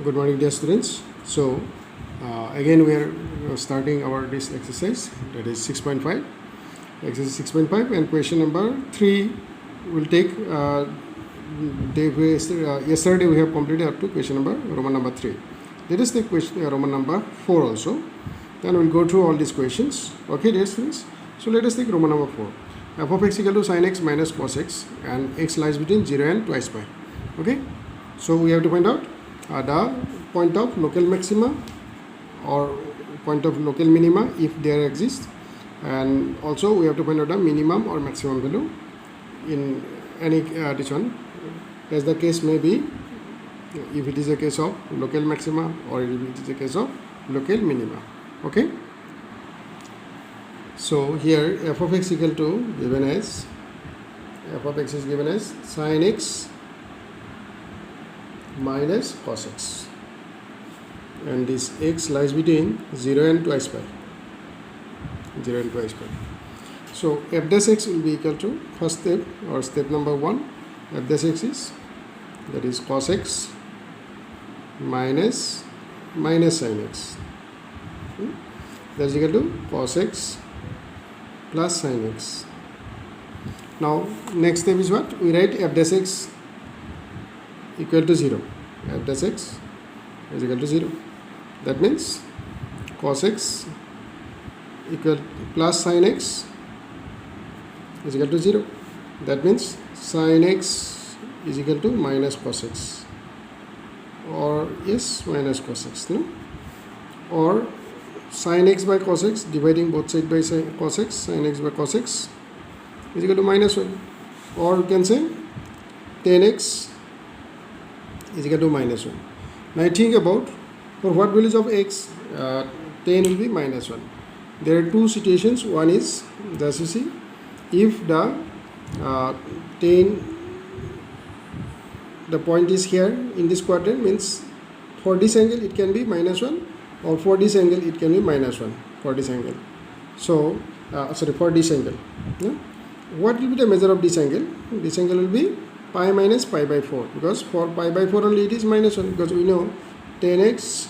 Good morning, dear students. So, again we are starting our this exercise, that is 6.5, exercise 6.5, and question number 3 will take. Yesterday we have completed up to question number Roman number 3. Let us take question Roman number 4 also. Then we'll go through all these questions. Okay, dear students. So let us take Roman number 4. F of x equal to sin x minus cos x, and x lies between 0 and twice pi. Okay. So we have to find out the point of local maxima or point of local minima if there exists, and also we have to find out the minimum or maximum value in any this one, as the case may be, if it is a case of local maxima or if it is a case of local minima. Okay. So here f of x equal to given as f of x is given as sin x minus cos x, and this x lies between 0 and twice pi. 0 and twice pi. So f dash x will be equal to, first step or step number 1, f dash x is, that is cos x minus sin x. That is equal to cos x plus sin x. Now next step is what? We write f dash x equal to 0. F dash x is equal to 0. That means cos x equal plus sin x is equal to 0. That means sin x is equal to minus cos x, or yes, minus cos x, no? Or sin x by cos x, dividing both sides by cos x, sin x by cos x is equal to minus 1. Or you can say tan x is equal to minus 1. Now think about, for what values of x tan will be minus 1. There are two situations. One is, thus you see, if the tan, the point is here in this quadrant, means for this angle it can be minus 1, or for this angle it can be minus 1, for this angle. So for this angle, yeah? What will be the measure of this angle? This angle will be pi minus pi by 4, because for pi by 4 only it is minus 1, because we know tan x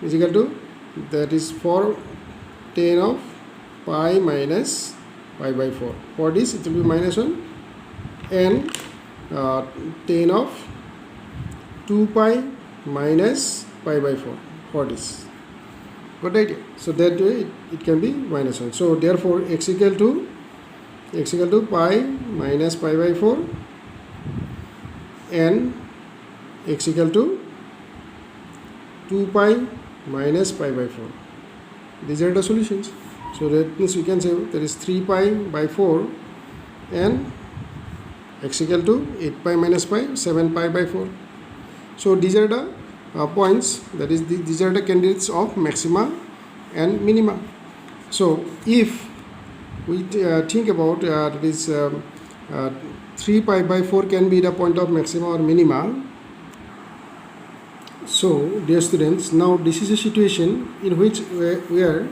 is equal to, that is for tan of pi minus pi by 4. For this it will be minus 1, and tan of 2 pi minus pi by 4 for this. Got the idea? So that way it can be minus 1. So therefore x equal to pi minus pi by 4, and x equal to 2 pi minus pi by 4. These are the solutions. So that means we can say there is 3 pi by 4, and x equal to 8 pi minus pi, 7 pi by 4. So these are the points, that is these are the candidates of maxima and minima. So if we think about this 3 pi by 4 can be the point of maxima or minima. So dear students, now this is a situation in which we are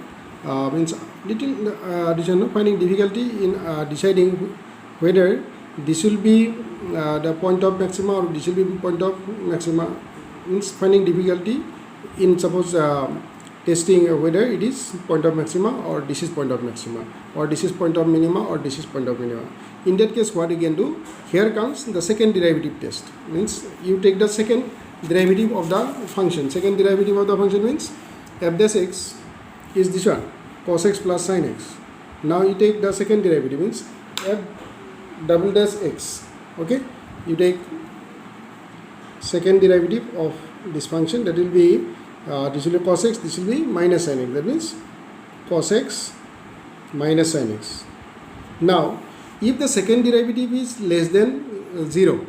means little finding difficulty in deciding whether this will be the point of maxima or this will be point of maxima. Means finding difficulty in, suppose testing whether it is point of maxima or this is point of maxima, or this is point of minima or this is point of minima. In that case, what you can do, here comes the second derivative test. Means you take the second derivative of the function. Second derivative of the function means f dash x is this one, cos x plus sin x. Now you take the second derivative, means f double dash x. Okay, you take second derivative of this function, that will be this will be cos x, this will be minus sin x. That means cos x minus sin x. Now if the second derivative is less than 0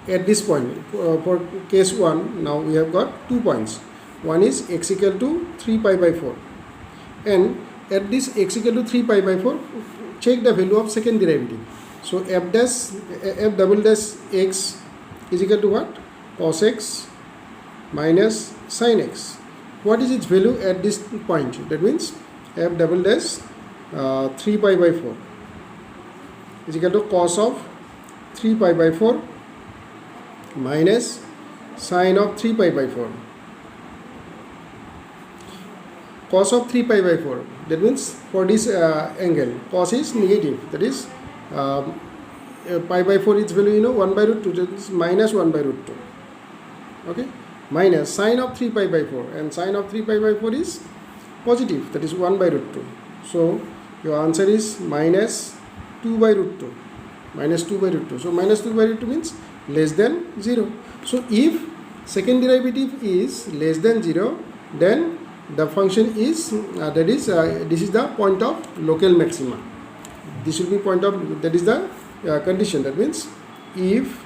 at this point, for case 1, now we have got 2 points. One is x equal to 3 pi by 4, and at this x equal to 3 pi by 4, check the value of second derivative. So f double dash x is equal to what? Cos x minus sin x. What is its value at this point? That means f double dash 3 pi by 4 is equal to cos of 3 pi by 4 minus sine of 3 pi by 4. Cos of 3 pi by 4. That means for this angle, cos is negative. That is pi by 4 its value 1 by root 2. That is minus 1 by root 2. Okay, minus sine of 3 pi by 4, and sine of 3 pi by 4 is positive. That is 1 by root 2. So your answer is minus 2 by root 2. Minus 2 by root 2. So minus 2 by root 2 means less than 0. So if second derivative is less than 0, then the function is this is the point of local maxima. This will be point of, that is the condition. That means if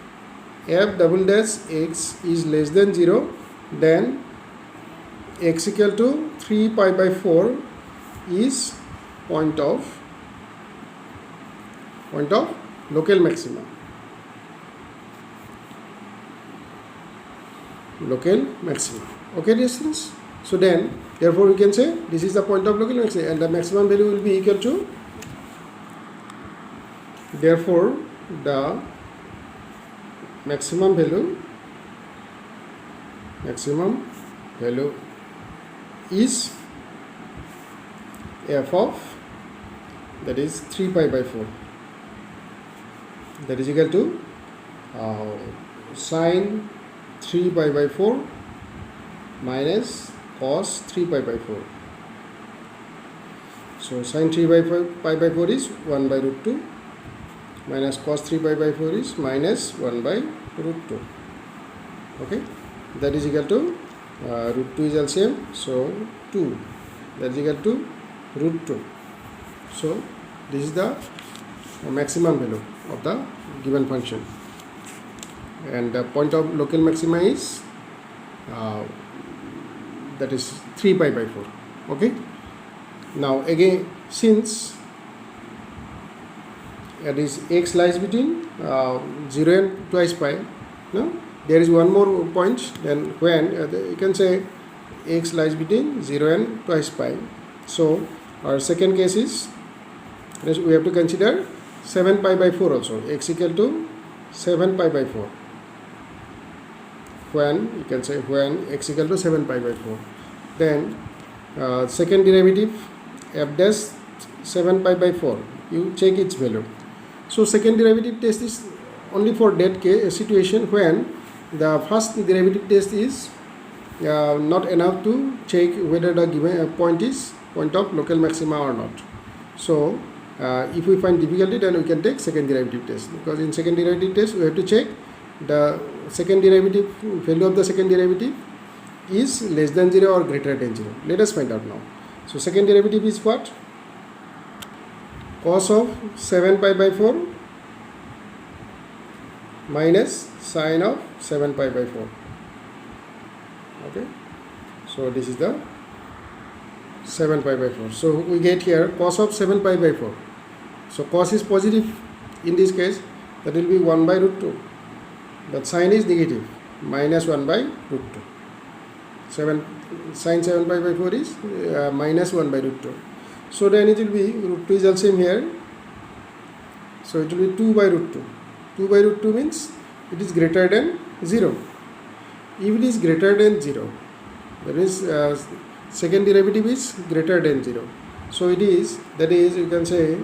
f double dash x is less than 0, then x equal to 3 pi by 4 is point of local maxima. Local maxima. Okay, dear students. So then, therefore, we can say this is the point of local maxima, and the maximum value will be equal to. Therefore, the maximum value is f of, that is 3 pi by 4. That is equal to sine 3 pi by 4 minus cos 3 pi by 4. So sine 3 pi by 4 is 1 by root 2 minus cos 3 pi by 4 is minus 1 by root 2. Okay, that is equal to root 2 is LCM, so 2, that is equal to root 2. So this is the maximum value of the given function, and the point of local maxima is that is 3 pi by 4. Okay, now again, since this x lies between 0 and twice pi, no, there is one more point. Then when you can say x lies between 0 and twice pi. So our second case is, we have to consider 7 pi by 4 also, x equal to 7 pi by 4. When you can say when x equal to 7 pi by 4, then second derivative f dash 7 pi by 4, you check its value. So second derivative test is only for that case situation when the first derivative test is not enough to check whether the given point is point of local maxima or not. So if we find difficulty, then we can take second derivative test, because in second derivative test we have to check the second derivative value of the second derivative is less than 0 or greater than 0. Let us find out now. So second derivative is what? Cos of 7 pi by 4 minus sine of 7 pi by 4. Okay, so this is the 7 pi by 4. So we get here cos of 7 pi by 4. So cos is positive in this case, that will be 1 by root 2, but sine is negative, minus 1 by root 2. Sine 7 pi by 4 is minus 1 by root 2. So then it will be root 2 is also here, so it will be 2 by root 2. 2 by root 2 means it is greater than 0. If it is greater than 0, that means second derivative is greater than 0. So it is, that is, you can say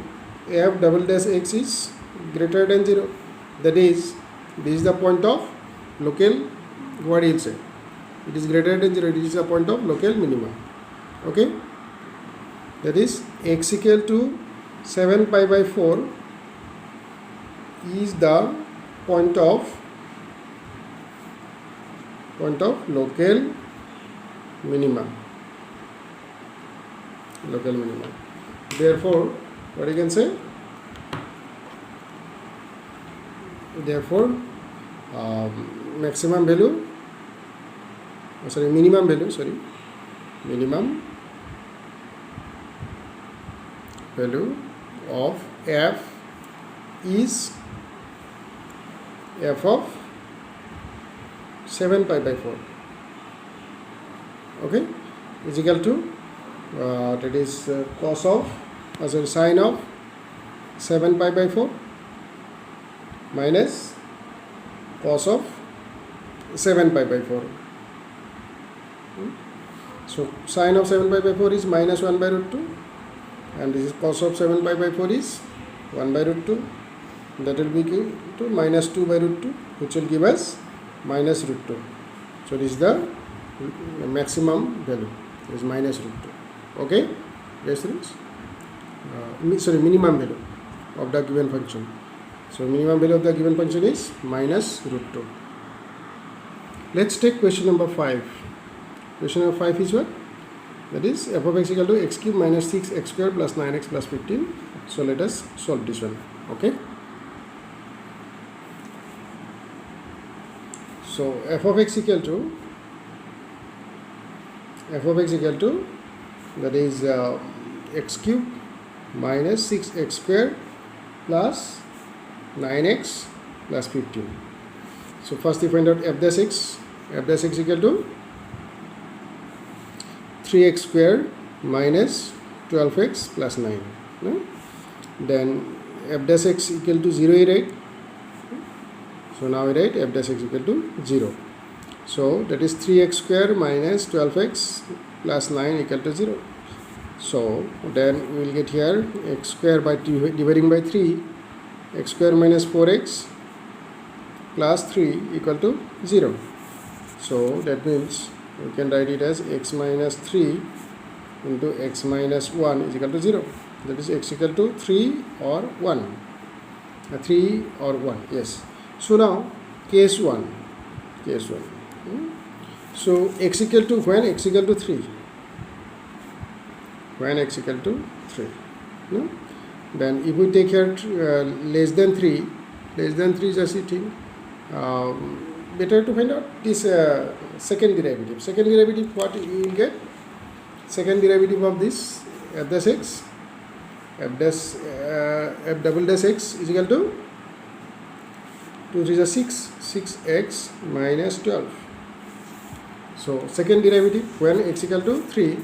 f double dash x is greater than 0. That is, this is the point of local, what you will say, it is greater than 0, it is the point of local minima. Okay, that is x equal to 7 pi by 4 is the point of local minima. Local minima. Therefore, what you can say? Therefore, maximum value, minimum value, minimum value of f is f of 7 pi by 4. Okay, is equal to that is cos of sine of 7 pi by 4 minus cos of 7 pi by 4. So sine of 7 pi by 4 is minus 1 by root 2, and this is cos of 7 pi by 4 is 1 by root 2. That will be equal to minus 2 by root 2, which will give us minus root 2. So this is the maximum value, is minus root 2. Okay, yes students? Minimum value of the given function. So minimum value of the given function is minus root 2. Let's take question number 5. Question number 5 is what? That is f of x equal to x cube minus 6x square plus 9x plus 15. So let us solve this one. Okay. So f of x equal to that is x cube minus 6x square plus 9x plus 15. So first you find out f dash x. F dash x equal to 3x square minus 12x plus 9. No? Then f dash x equal to 0 I write. So now we write f dash x equal to 0. So that is 3x square minus 12x plus 9 equal to 0. So then we will get here x square by dividing by 3, x square minus 4x plus 3 equal to 0. So that means we can write it as x minus 3 into x minus 1 is equal to 0. That is x equal to 3 or 1. 3 or 1, yes. So now case 1. So x equal to when? X equal to 3. When x equal to 3. No? Then if we take here less than 3 is a thing. Better to find out this second derivative. Second derivative, what you will get? Second derivative of this f dash x, f double dash x is equal to 2 3 is 6x minus 12. So second derivative when x equal to 3,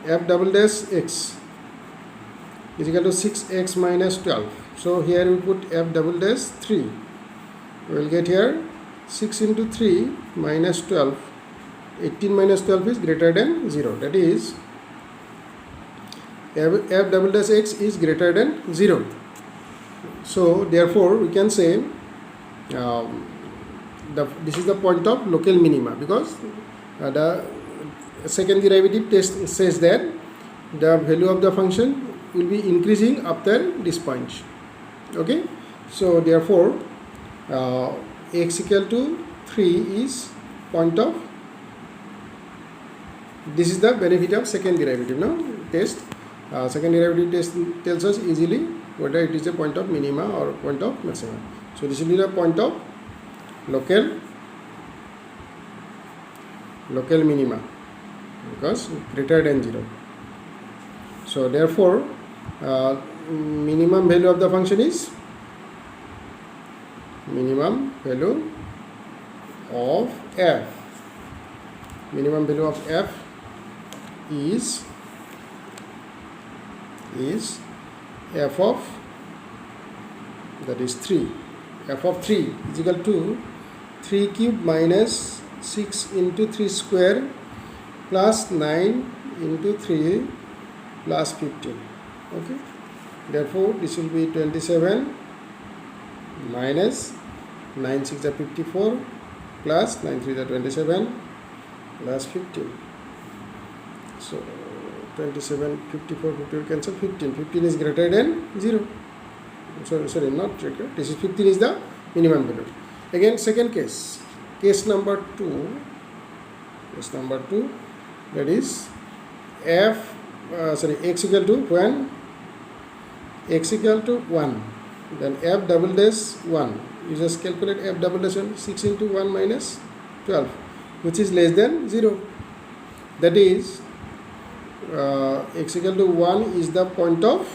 f double dash x is equal to 6x minus 12. So here we put f double dash 3. We will get here 6 into 3 minus 12. 18 minus 12 is greater than 0. That is f double dash x is greater than 0. So therefore we can say this is the point of local minima, because the second derivative test says that the value of the function will be increasing after this point. Okay, so therefore x equal to 3 is point of, this is the benefit of second derivative. Now test, second derivative test tells us easily whether it is a point of minima or point of maxima. So this will be the point of local minima, because greater than 0. So therefore minimum value of the function is minimum value of f. Minimum value of f is f of, that is 3. F of 3 is equal to 3 cube minus 6 into 3 square plus 9 into 3 plus 15. Okay, therefore this will be 27 minus 9 6 are 54 plus 9 3 are 27 plus 15. So 27 54 50 cancel, 15 is greater than 0. Sorry, not greater. This is 15 is the minimum value. Again second case, case number 2, that is x equal to, when x equal to 1, then f double dash 1, you just calculate f double dash 1, 6 into 1 minus 12, which is less than 0. That is x equal to 1 is the point of,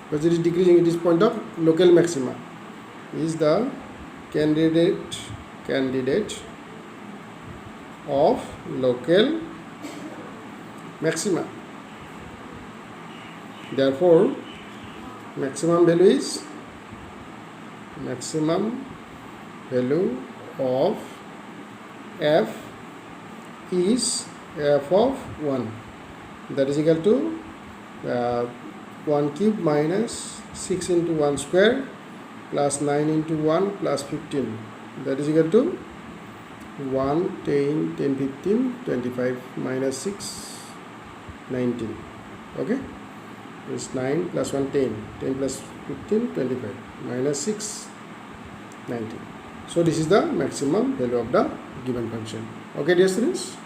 because it is decreasing, it is point of local maxima, is the candidate of local maxima. Therefore maximum value is maximum value of f is f of 1, that is equal to 1 cube minus 6 into 1 square plus 9 into 1 plus 15, that is equal to 1, 10, 10, 15, 25 minus 6, 19. Okay, it's 9 plus 1, 10, 10 plus 15, 25 minus 6, 19. So this is the maximum value of the given function. Okay, dear students,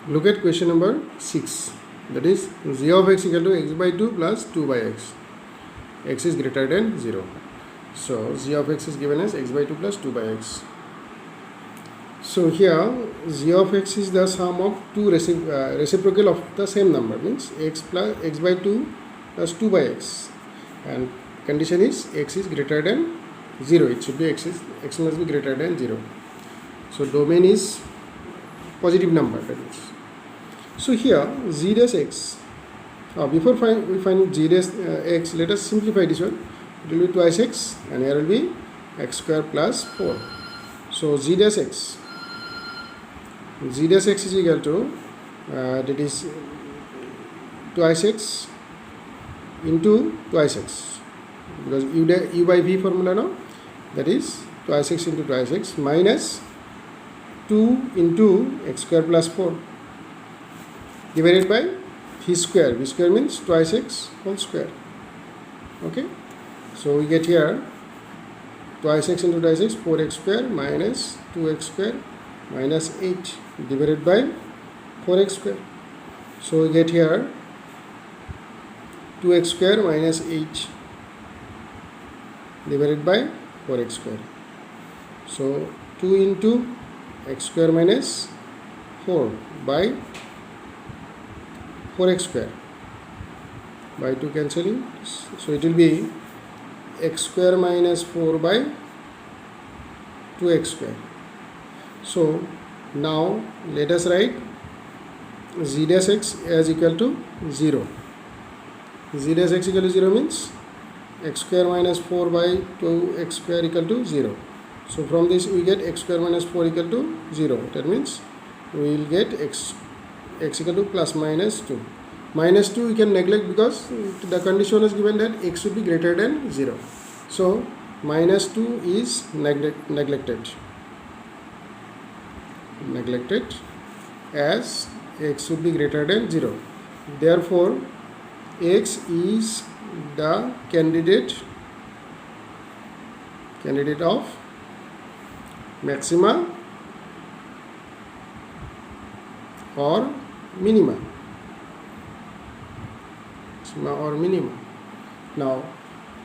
look at question number 6, that is g of x equal to x by 2 plus 2 by x. X is greater than 0. So g of x is given as x by 2 plus 2 by x. So here g of x is the sum of two reciprocal of the same number, means x plus x by 2 plus 2 by x, and condition is x is greater than 0. It should be x must be greater than 0. So domain is positive number, that is. So here g dash x, before we find g dash x, let us simplify this one. It will be twice x, and here will be x square plus 4. So g dash x is equal to that is twice x into twice x, because u by v formula now, that is twice x into twice x minus 2 into x square plus 4 divided by v square. V square means twice x whole square. Okay, so we get here twice x into twice x, 4x square minus 2x square minus 8 divided by 4x square. So we get here 2x square minus 8 divided by 4x square. So 2 into x square minus 4 by 4x square, by 2 cancelling, so it will be x square minus 4 by 2x square. So now let us write g dash x as equal to 0. G dash x equal to 0 means x square minus 4 by 2x square equal to 0. So from this we get x square minus 4 equal to 0. That means we will get x equal to plus minus 2. Minus 2 we can neglect because the condition is given that x should be greater than 0. So minus 2 is neglected as x should be greater than 0. Therefore x is the candidate of maxima or minima. Now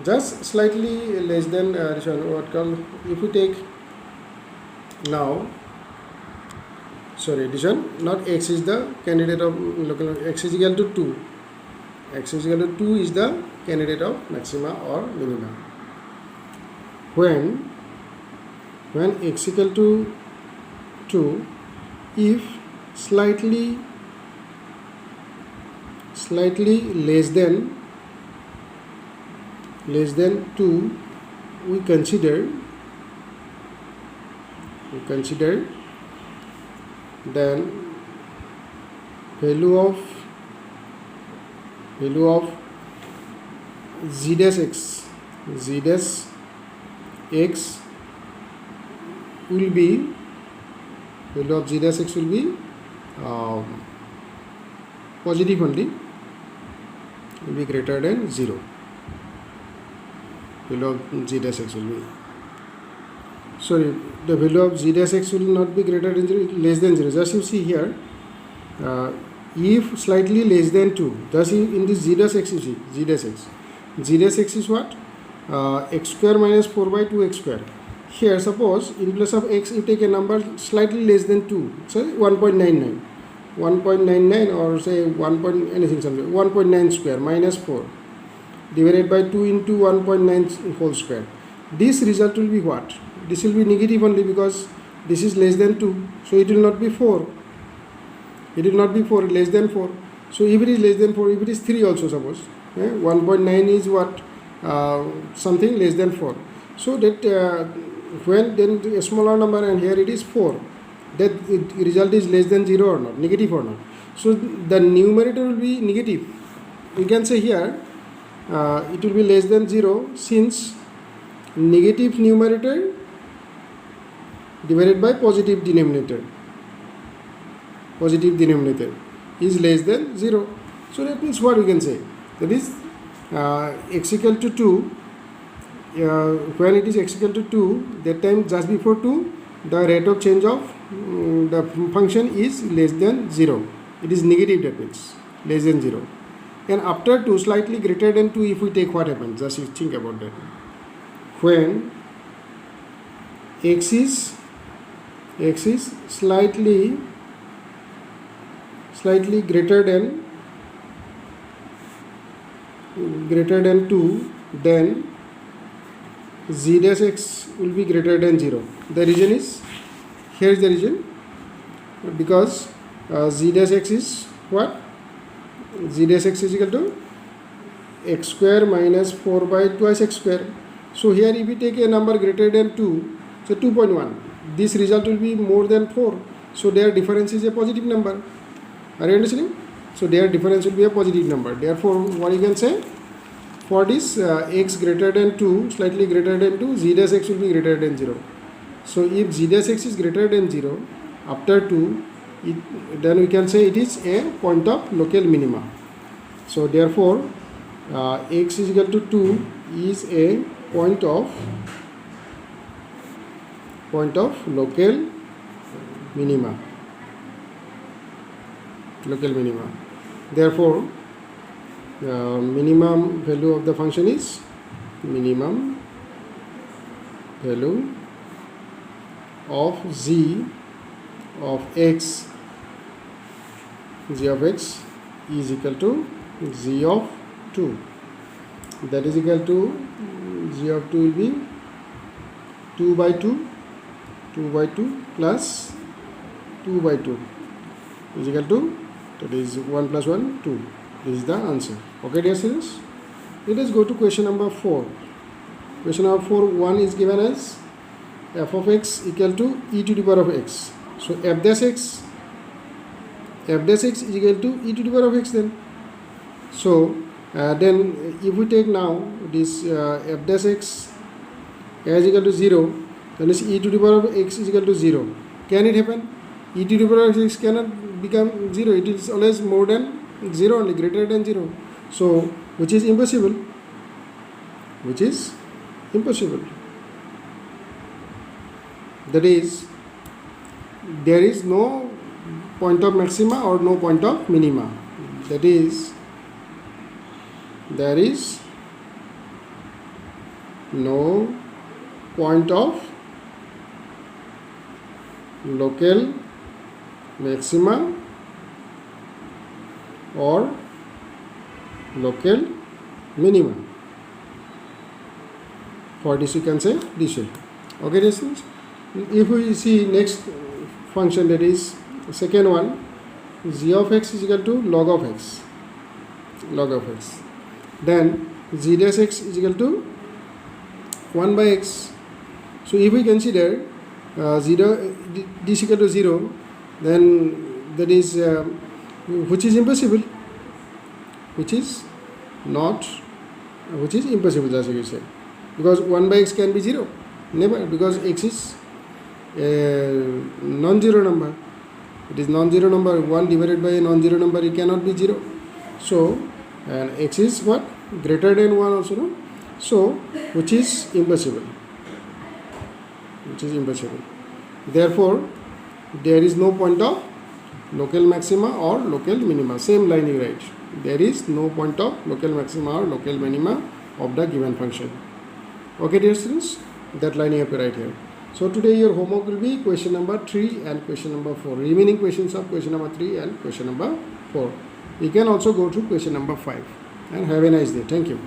just slightly less than if we take now, sorry, this one, not x is the candidate of local, x is equal to 2. X is equal to 2 is the candidate of maxima or minima. When x equal to 2, if slightly less than 2, we consider then value of g dash x will be, value of g dash x will be positive only, will be greater than 0. Value of g dash x will be, sorry, the value of g dash x will not be greater than 0, less than 0. Just you see here, if slightly less than 2, thus in this g dash x you see, g dash x is what? X square minus 4 by 2x square. Here suppose in place of x you take a number slightly less than 2, say 1.99 or say 1.9 square minus 4 divided by 2 into 1.9 whole square. This result will be what? This will be negative only because this is less than 2, so it will not be 4. It will not be 4, less than 4. So if it is less than 4, if it is 3 also suppose, 1.9 is what? Something less than 4. So that when then a smaller number, and here it is 4, that result is less than 0 or not, negative or not. So the numerator will be negative. We can say here it will be less than 0, since negative numerator divided by positive denominator is less than 0. So that means what we can say, that is x equal to 2, when it is x equal to 2, that time just before 2 the rate of change of the function is less than 0. It is negative, that means less than 0. And after 2, slightly greater than 2, if we take, what happens? Just you think about that. When x is slightly greater than 2, then z dash x will be greater than 0. The reason is, here is the reason, because z dash x is what? Z dash x is equal to x square minus 4 by twice x square. So here if we take a number greater than 2, so 2.1, this result will be more than 4. So their difference is a positive number. Are you understanding? So their difference will be a positive number. Therefore, what you can say, for this x greater than 2, slightly greater than 2, z dash x will be greater than 0. So if z dash x is greater than 0 after 2, then we can say it is a point of local minima. So therefore x is equal to 2 is a point of local minima. Therefore minimum value of the function is minimum value of g of x is equal to g of 2. That is equal to g of 2 will be 2 by 2 plus 2 by 2 is equal to, that is 1 plus 1, 2. This is the answer. Okay, dear students, let us go to question number 4. Question number 4, 1 is given as f of x equal to e to the power of x. So f dash x is equal to e to the power of x then. So then if we take now this f dash x is equal to 0, then is e to the power of x is equal to 0. Can it happen? E to the power of x cannot become 0. It is always more than 0 only, greater than 0. So which is impossible. That is, there is no point of maxima or no point of minima. That is, there is no point of local maxima or local minima. For this you can say this way. Okay, listeners. If we see next function, that is second one, g of x is equal to log of x. Then z dash x is equal to 1 by x. So if we consider this equal to 0, then that is which is impossible, as you say, because 1 by x can be 0, never, because x is a non-zero number. It is non-zero number. 1 divided by a non-zero number, it cannot be 0. So and x is what? Greater than 1 also, no? So which is impossible. Therefore there is no point of local maxima or local minima. Same line you write. There is no point of local maxima or local minima of the given function. Okay, dear students, that line you have to write here. So today your homework will be question number 3 and question number 4. Remaining questions of question number 3 and question number 4. You can also go to question number 5. And have a nice day. Thank you.